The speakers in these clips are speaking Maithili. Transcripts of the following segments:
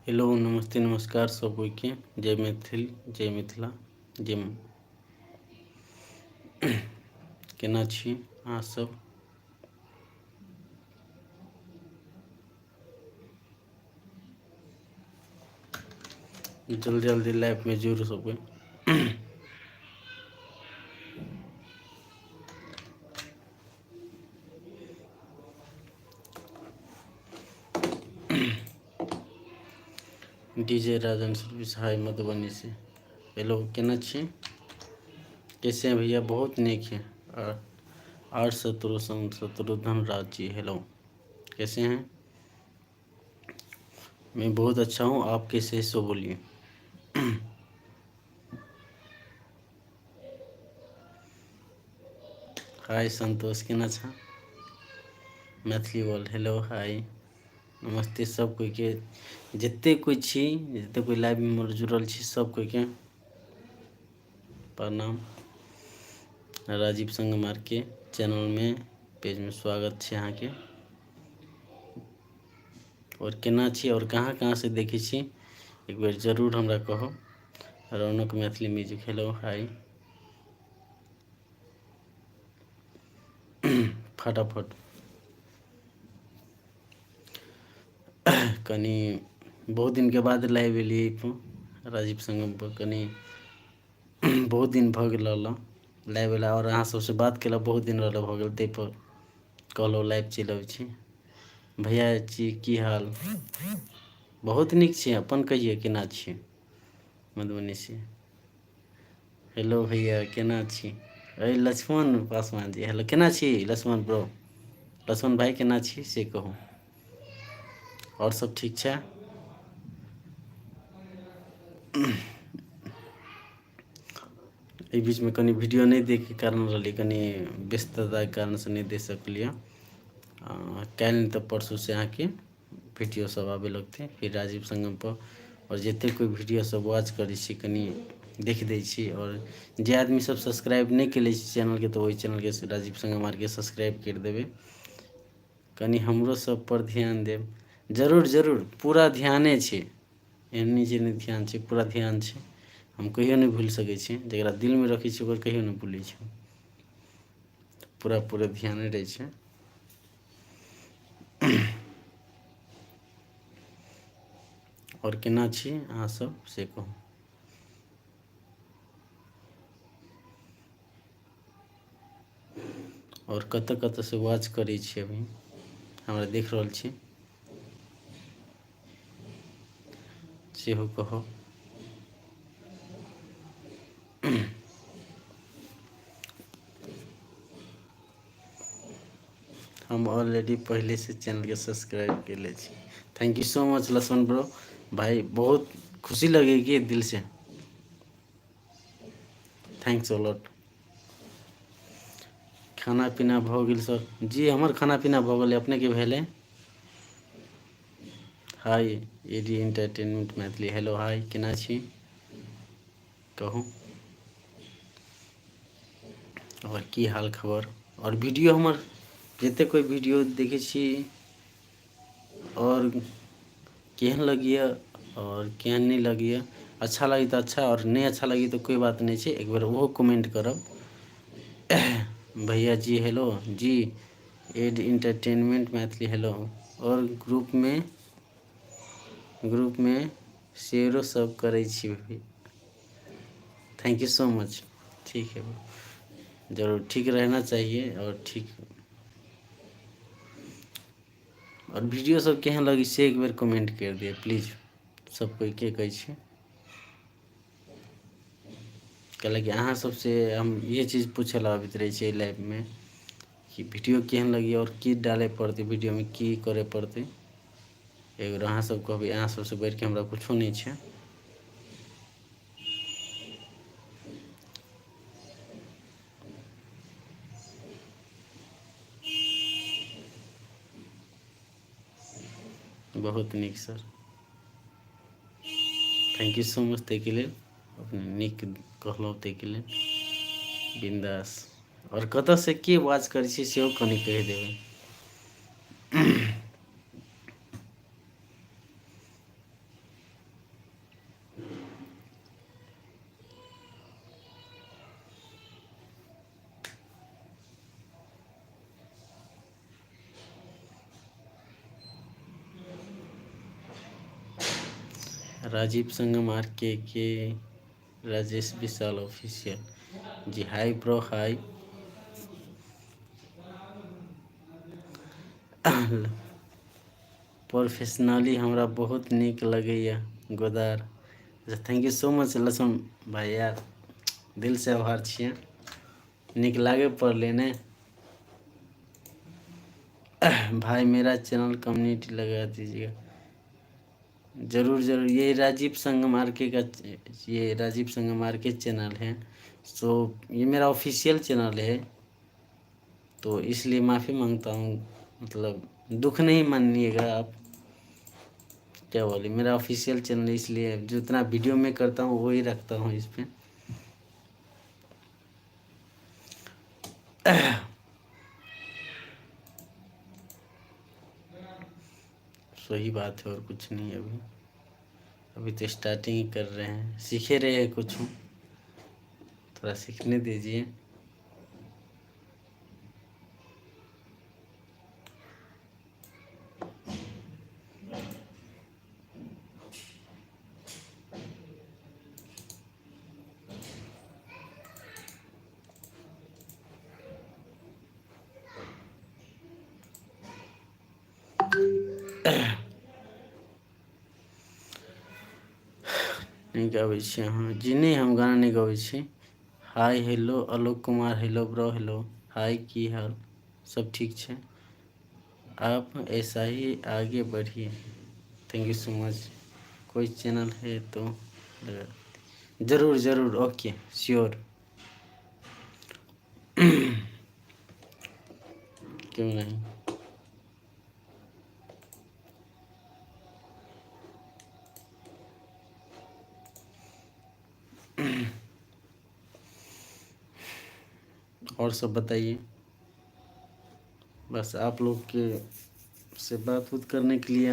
हेलो नमस्ते नमस्कार सब कोई के जय मैथिल जय मिथिला जय केना छी अहाँ सब। जल्दी जल्दी लाइफ में जुड़ सब कोई। डीजे राजन सर्विस हाय मधुबनी से। हेलो केना छी कैसे हैं भैया। बहुत नेक है। आर शत्रुघ्न राज जी हेलो कैसे हैं। मैं बहुत अच्छा हूँ आप कैसे सो बोलिए। हाय संतोष केना छा मैथिली बोल हेलो हाय नमस्ते सब कोई के जिते कोई छी जिते कोई लाइव में जुड़ल छी सब कोई के प्रणाम। राजीव संगमार के चैनल में पेज में स्वागत है यहाँ के। और केना छी और कहाँ कहाँ से देखी छी एक बार जरूर हमरा कहो। रौनक मैथिली म्यूजिक हेलो हाय फटाफट कनी बहुत दिन के बाद लाइव एलिए राजीव संगम पर कनी बहुत दिन भ गेल लाइव एला और अहाँ सबसे बात केला बहुत दिन रहा भ गेल तै पर कहलो लाइव चलि आबै छी। भैया जी की हाल बहुत निक छी अपन कहिए केना छी मधुबनी से। हेलो भैया केना छी अरे लक्ष्मण पासवान जी हेलो केना छी लक्ष्मण ब्रो लक्ष्मण भाई केना छी से कहू और सब ठीक छै। बीच में कनी वीडियो नहीं देखे कारण रही कनी व्यस्तता के कारण से नहीं दे सकलिए। कल तो परसों से अहाँ के वीडियो सब आवे लगते फिर राजीव संगम पर और जिते कोई वीडियो सब वॉच करी छी कनी देख दै छी। और जे आदमी सब सब्सक्राइब नहीं केले चैनल के तो वही चैनल के राजीव संगम आर के सब्सक्राइब कर देवे कनी हमरो सब पर ध्यान देव जरूर जरूर पूरा ध्याने छे एहन जे नहीं ध्यान छे पूरा ध्यान छे हम कहियो नहीं भूल सकै छी जरा दिल में रखी छी ओकर कहियो नहीं भूलै छी पूरा पूरा ध्यान रहे छे। और केना छी अहाँ सब से कहू। और कत कत से वॉच करी छी अभी हमरा देख रहल छी सेहो कहो। हम ऑलरेडी पहले से चैनल के सब्सक्राइब कर ले छी। Thank you so much Lakshman bro भाई बहुत खुशी लगेगी दिल से थैंक्स अ लॉट। खाना पीना भ गेल सर जी हमर खाना पीना भ गेल अपने के भेले। Hi AD entertainment Maithili hello hi केना छी कहू। और की हाल खबर और वीडियो हमर जते कोई वीडियो देखे छी और केहन लगिए और केहन नहीं लगिए अच्छा लगी तो अच्छा और नहीं अच्छा लगी तो कोई बात नहीं है एक बार वो कमेंट करब। भैया जी हेलो जी एड इंटरटेनमेंट मैथिली हेलो और ग्रुप में शेयरो सब करे छी थैंक यू सो मच ठीक है जरूर ठीक रहना चाहिए और ठीक और वीडियो सब केहन लगी से एक बार कमेंट कर दिए प्लीज सब कोई के कहे छी कि अहाँ सबसे हम ये चीज़ पूछे ला आबित रहे छे लाइव में कि वीडियो केहन लगी और की डाले पड़ते वीडियो में की करे पड़ते एक अहाँ सब कहबे अहाँ सबसे बढ़ के हमरा कुछो नहीं छे। बहुत निक sir thank you so much ते के लिए अपने निक कहलो ते के लिए बिंदास और कत से के वाच करे छी सेहो कनी कह देबे। राजीव संगम के Rajesh Vishal official ji. Hi bro hi. Professionally हमरा बहुत निक लगैया गोदार। अच्छा thank you so much Lakshman भाई यार, दिल से आभार छिए, निक लागे पड़ले ने। भाई मेरा चैनल कम्युनिटी लगा दीजिएगा। जरूर जरूर, ये राजीव संगम आरके का, ये राजीव संगम आरके चैनल है। सो ये मेरा ऑफिशियल चैनल है, तो इसलिए माफ़ी मांगता हूँ, मतलब दुख नहीं मानिएगा आप। क्या बोले, मेरा ऑफिशियल चैनल इसलिए जितना वीडियो में करता हूँ वही रखता हूँ इस पे। सही बात है, और कुछ नहीं। अभी तो स्टार्टिंग ही कर रहे हैं, सीखे रहे हैं कुछ हूँ, थोड़ा सीखने दीजिए। नहीं गाबै छी अहाँ जी? नहीं, हम गाना नहीं गाबै छी। Hi hello Alok Kumar, hello bro, hello hi, की हाल? सब ठीक है, आप ऐसा ही आगे बढ़िए। Thank you so much. कोई चैनल है तो लगा, जरूर जरूर, ओके श्योर। क्यों नहीं। और सब बताइए। बस आप लोग के से बात उत करने के लिए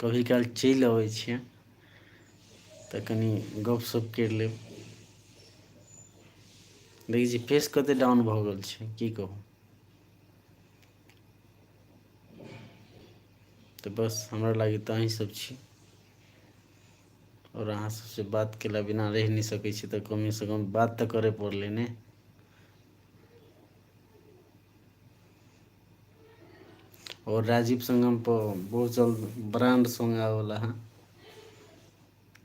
कभी काल चलि अबै छियै, तऽ कनी गपशप कर लेब। देखै छी फेस कते डाउन भऽ गेल छै, की कहूँ। तो बस हमरा लागे तो अहीं सब छी, और अहाँ सबसे बात केला बिना रह नहीं सकै छी, तो कम से कम बात तो करे पड़ले ने। और राजीव संगम पर बहुत जल्द ब्रांड सॉन्ग आवे वाला है,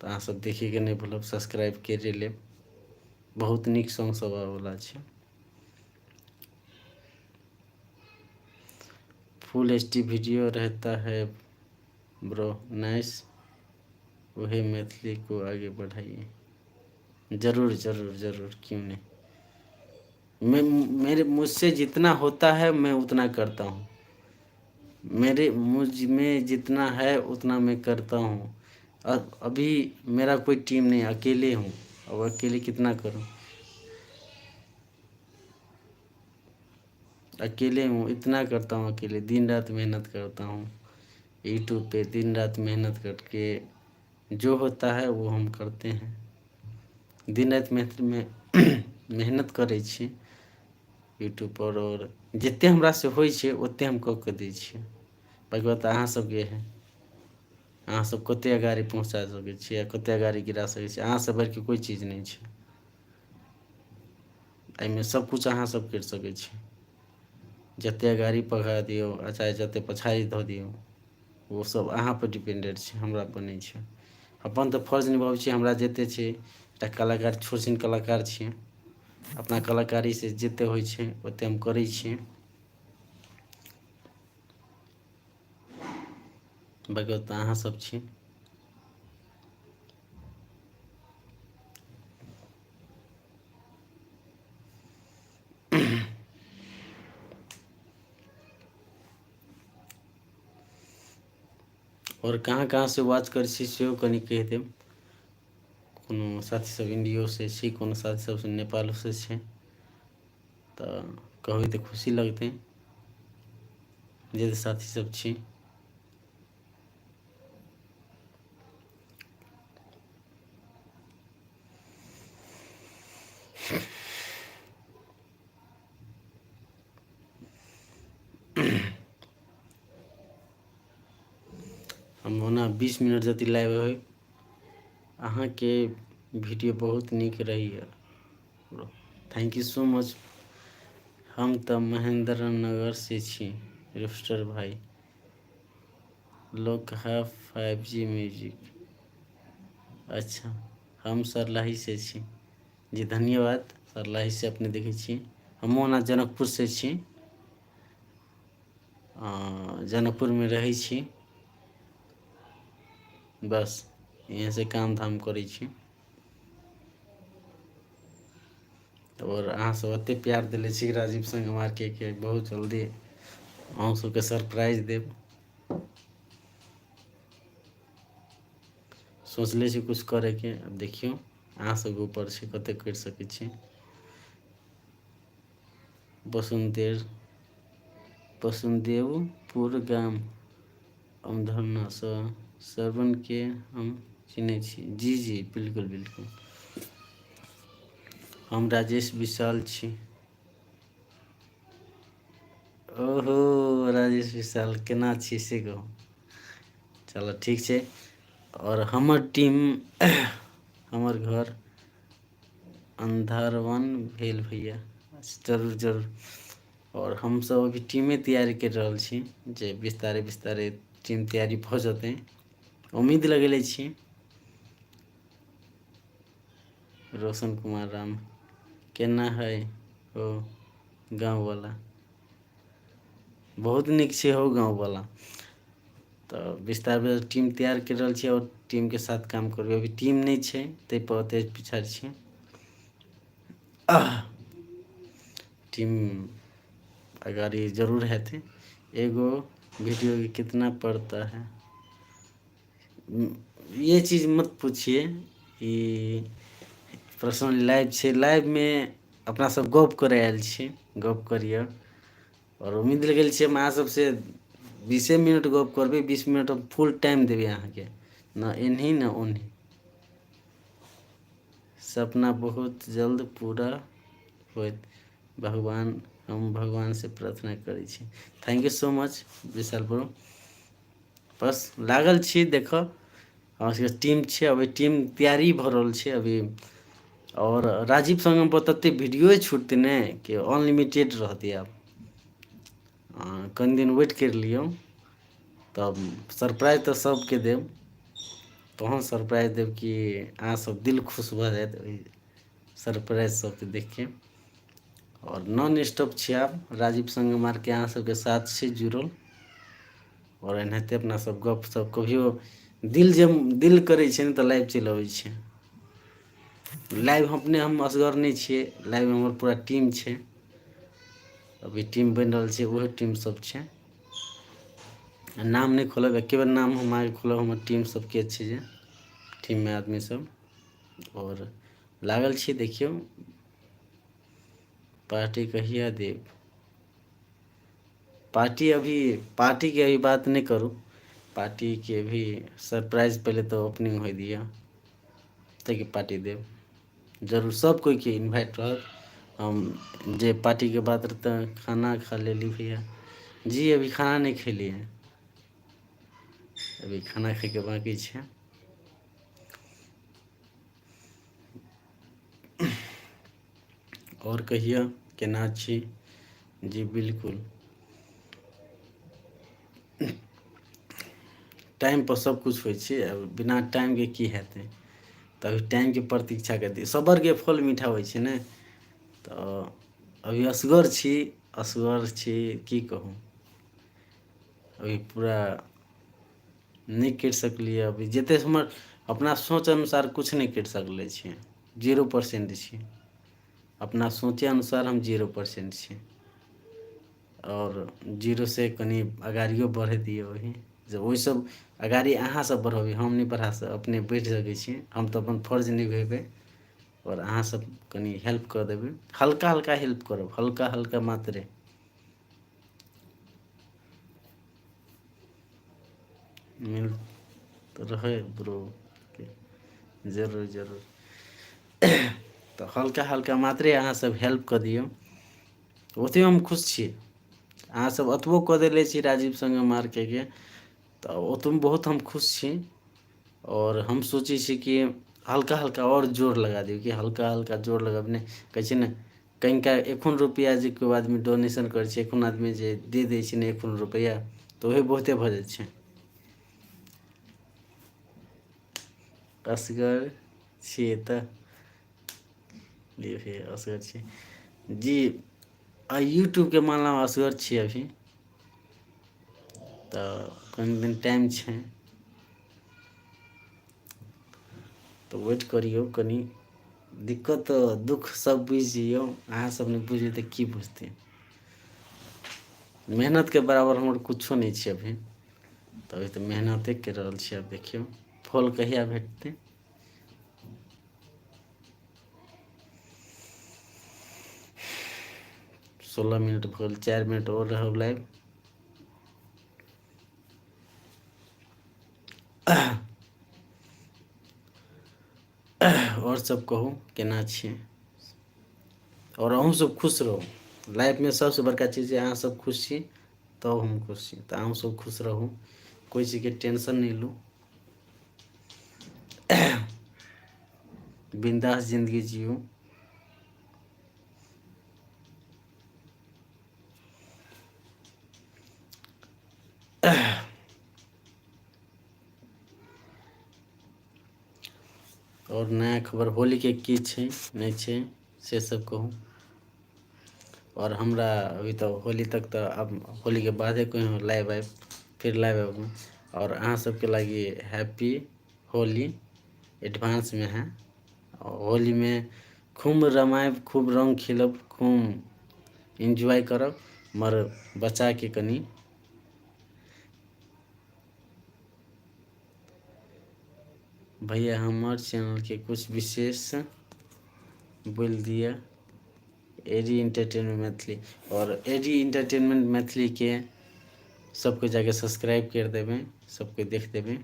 तो अहाँ सब देखिए के नहीं भूलब, सब्सक्राइब कर ले। बहुत निक सॉन्ग सब आवे वाला छै। फुल एचडी वीडियो रहता है ब्रो, नाइस। वही मैथिली को आगे बढ़ाइए। जरूर जरूर जरूर, क्यों नहीं। मेरे मुझसे जितना होता है मैं उतना करता हूँ। मुझ में जितना है उतना मैं करता हूँ। अभी मेरा कोई टीम नहीं, अकेले हूँ। अब अकेले कितना करूँ, अकेले हूँ, इतना करता हूँ अकेले। दिन रात मेहनत करता हूँ यूट्यूब पे, दिन रात मेहनत करके जो होता है वो हम करते हैं। दिन रात मेहनत में मेहनत करै छी यूट्यूब पर, और जिते हमरा से होइ छै ओते हम कऽ के दै छियै। बाकी बात अहाँ सबके है, अहाँ सब कते अगाड़ी पहुँचा सकै छियै, कते अगाड़ी गिरा सकै छियै। अहाँ से बढ़ के कोई चीज नहीं छै, एहिमे सब कुछ अहाँ सब कर सकै छी। जते अगाड़ी पढ़ा दियो आ चाहे जते पछाड़ी धऽ दियो, वो सब अहाँ पर डिपेंडेड छै, हमरा पर नहीं छै। अपन तो फर्ज निभाबै छी, हमरा जते छै एकटा कलाकार, छोट छिन कलाकार छियै, अपना कलाकारी से जते होइ छै ओते हम करै छियै। बाकी तो अहाँ सब छी। और कहाँ कहाँ से वाच कर छी सेहो कनी कह देब। कोनो साथी सब इंडियो से छी, कोनो साथी सब नेपाल से छै, तो कहबै तो खुशी लगते जे साथी सब छी। हम ओना 20 मिनट जति लाइव है, अहाँ के वीडियो बहुत नीक रही है। Thank you so much. हम तो महेंद्र नगर से छी रिफ्टर भाई। लोग है 5G म्यूजिक। अच्छा, हम सरलाही से छी। जी धन्यवाद। सरलाही से अपने देखे छी। हम ओना जनकपुर से छी। जनकपुर में रही छी। बस यहाँ से काम धाम करै छी। और अहाँ सब एते प्यार दिले छी राजीव संगमार के बहुत जल्दी अहाँ सबके सरप्राइज देव। सोचले छी कुछ करे के। अब देखियो अहाँ सब ऊपर से कते कर सके छी। वसुदेवपुर गाम अमधरना श्रवण के हम चिन्हे छी। जी जी बिल्कुल बिल्कुल। हम राजेश विशाल छी। ओहो राजेश विशाल केना छी से कहू। चलो ठीक है। और हमर टीम हमर घर अंधारवन भेल भैया। जरूर जरूर। और हम सब अभी टीमे तैयारी कर रहल छी जे विस्तारे विस्तारे टीम तैयारी भ जते। उम्मीद लगेले छी। रोशन कुमार राम केना है ओ गाँव वाला। बहुत निक छे हो गाँव वाला। तो विस्तार टीम तैयार कर रहल छी और टीम के साथ काम करबे। अभी टीम नहीं छे ते पर तेज पिछाड़ छी। टीम अगाड़ी जरूर है थे। एगो वीडियो के कितना पड़ता है ये चीज़ मत पूछिए। कि पर्सनल लाइव छे। लाइव में अपना सब गप करे आयल छी। गप करिए। और उम्मीद लगल छे हम अहाँ सबसे 20 मिनट गप करबे। 20 मिनट फुल टाइम देवे अहाँ के न इन्हीं न उन्हीं। सपना बहुत जल्द पूरा होत भगवान। हम भगवान से प्रार्थना करै छी। Thank you so much Vishal bro. बस लागल छी देखो हमर सबके टीम छे। अभी टीम तैयारी भ रहल छे अभी। और राजीव संगम पर तते वीडियो छूटते ने कि अनलिमिटेड रहते। अब कनि दिन वेट कर लियो तब सरप्राइज तो सबके देव। तहन सरप्राइज देव कि अहाँ सब दिल खुश भ जायत सरप्राइज सबके देख के। और नॉन स्टॉप छे आप राजीव संगमार के अहाँ सबके साथ से जुड़ल। और एनाहिते अपना सब गप सब कभियो दिल करे छे न तो लाइव चल आवे छे। लाइव अपने हम असगर नहीं छे। लाइव में हमर पूरा टीम छे। अभी टीम बन रहल छे वही टीम सब छे। नाम नहीं खोलब एके बार नाम हम आगे खोलब हमर टीम सबके छे जे टीम में आदमी सब। और लागल छी देखियो पार्टी कहिया देव। पार्टी के अभी बात नहीं करूँ। पार्टी के भी सरप्राइज पहले तो ओपनिंग हो दिया तक पार्टी देव। जरूर सब कोई के इनवाइट रहत। हम जे पार्टी के बात रहता खाना खा ले ली भैया। जी अभी खाना नहीं खेली है। अभी खाना खाए के बाकी छे। और कहिए केना छी। जी बिल्कुल टाइम पर सब कुछ होय छे। बिना टाइम के की हेतै। तभी टाइम के प्रतीक्षा करती सबर के फल मीठा होय छे ने। तो अभी असगर छी की कहूँ। अभी पूरा नहीं कर सकलिए। अभी जते हमर अपना सोच अनुसार कुछ नहीं कर सकले छे। 0% छे। अपना सोचे अनुसार हम 0% छे। और 0 से कनी अगाड़ियो बढ़े दिए वही जब वही सब अगाड़ी अहाँ सब बढ़बी हम नहीं बढ़ा अपने बढ़ सके छी। हम तो अपन फर्ज निभेबे। और अहाँ सब कनी हेल्प कर देबे। हल्का हल्का हेल्प करब हल्का हल्का मात्रे। मिल तो रहे ब्रो के जरूर जरूर। तो हल्का हल्का मात्रे अहाँ सब हेल्प कर दियो ओते हम खुश छी। अहाँ सब अतबो कऽ देले छी राजीव संगमार के तो ओतम बहुत हम खुश छी। और हम सोचे छी कि हल्का हल्का और जोर लगा दियौ कि हल्का हल्का जोर लगाबने कहै छै ने कनिका एखन रुपैआ जे केओ आदमी डोनेशन करै छै एखन आदमी जे दे दै छै ने एखन रुपैआ तऽ ओहे बहुते भऽ जाइ छै। असगर छियै तऽ ये असगर छियै जी। यूट्यूबके मामलामे असगर छियै अभी, तऽ कनि दिन टाइम छै तऽ वेट करियौ कनि। दिक्कत दुख सब बुझि जइयौ, अहाँ सब नहि बुझबै तऽ की बुझतै। मेहनतके बराबर हमर कुछो नहि छै अभी, तऽ अभी तऽ मेहनते करि रहल छियै। आब देखियौ फल कहिया भेटतै। 16 मिनट भऽ गेल, 4 मिनट और रहब लाइव। और सब कहू केना छियै, और अहूँ सब खुश रहू। लाइफमे सबसँ बड़का चीज जे अहाँ सब खुश छी तब हम खुश छी, तऽ अहूँ सब खुश रहू, कोइ चीजके टेंशन नहि लू, बिंदास जिंदगी जियू। और नया खबर होलीके की छै नहीं छै से सब कहू। और हमरा अभी तो होली तक तो अब होली के बादे कोई लाइव आइब, फिर लाइव आबू। और अहाँ सबके लागी हैप्पी होली एडवांस में है। होली में खूब रमायब, खूब रंग खिलब, खूब इंजॉय करब, मगर बचा के कनी। भैया हमार चैनल के कुछ विशेष बोल दिया। एडी इंटरटेनमेंट मैथिली, और एडी इंटरटेनमेंट मैथिली के सबको जाके सब्सक्राइब कर देवें, सबको देख देवें।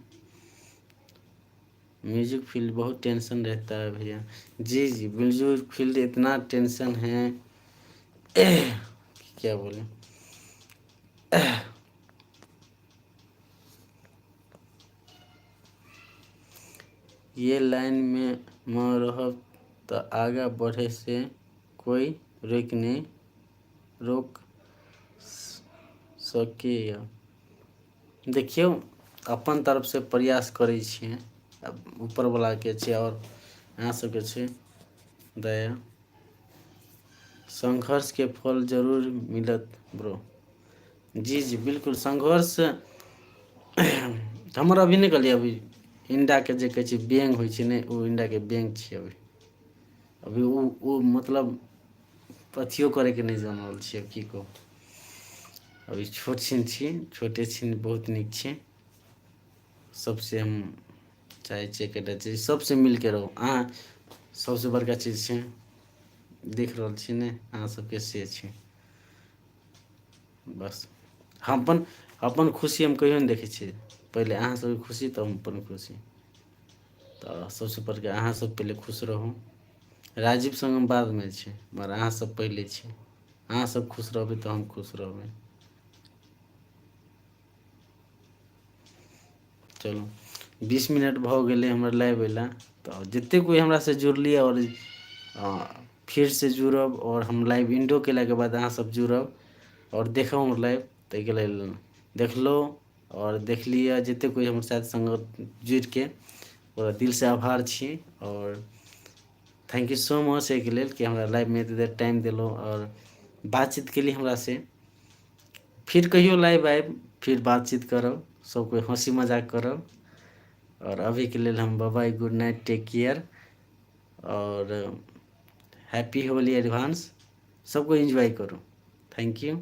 म्यूजिक फील्ड बहुत टेंशन रहता है भैया। जी जी म्यूजिक फील्ड इतना टेंशन है क्या बोले। ये लाइन में म रहब तो आगा बढ़े से कोई रोक सके। देखियौ अपन तरफ से प्रयास करै छियै, ऊपर वाला के छै और अहाँ सबके छै दया। संघर्ष के फल जरूर मिलत ब्रो। जी जी बिल्कुल संघर्ष हमर अभी नहीं कहलियै अभी इंडा के जे कहै छै बैंग होइ छै ने, ओ इंडा के बैंग छियै अभी वो मतलब अथियो करैके नहीं जानल छियै, की कहू। अभी छोट छिन छी, छोटे छिन बहुत नीक छै। सबसे हम चाहै छियै कि चीज सबसे मिलके रहू। अहाँ सबसे बड़का चीज छै, देख रहल छी ने अहाँ सबके से छै बस। हम अपन खुशी हम कहियो नहीं देखै छियै, पहले अहाँ सबके खुशी तब हम अपन खुशी। तऽ सबसे बड़का अहाँ सब पहले खुश रहू। राजीव संगम बाद में छै, मगर अहाँ सब पहले छै। अहाँ सब खुश रहबै तऽ हम खुश रहबै। चलू 20 मिनट भऽ गेलै हमर लाइव अयला, तऽ जतेक कोइ हमरा से जुड़लियै और फिर से जुड़ब, और हम लाइव इंडो केलाके बाद अहाँ सब जुड़ब और देखब हमर लाइव, ताहिके लेल देखलहुँ और देखलिए जतेक कोइ हमर साथ संग जुड़िके पूरा दिल से आभार छी। और थैंक यू सो मच एहिके लेल कि हमरा लाइवमे एते देर टाइम देलहुँ और बातचीत केली हमरा से। फिर कहियो लाइव आइब, फिर बातचीत करब, सब कोई हंसी मजाक करब। और अभी के लिए हम बाय बाय, गुड नाइट, टेक केयर, और हैप्पी होली एडवांस। सबको एंजॉय करो। Thank U.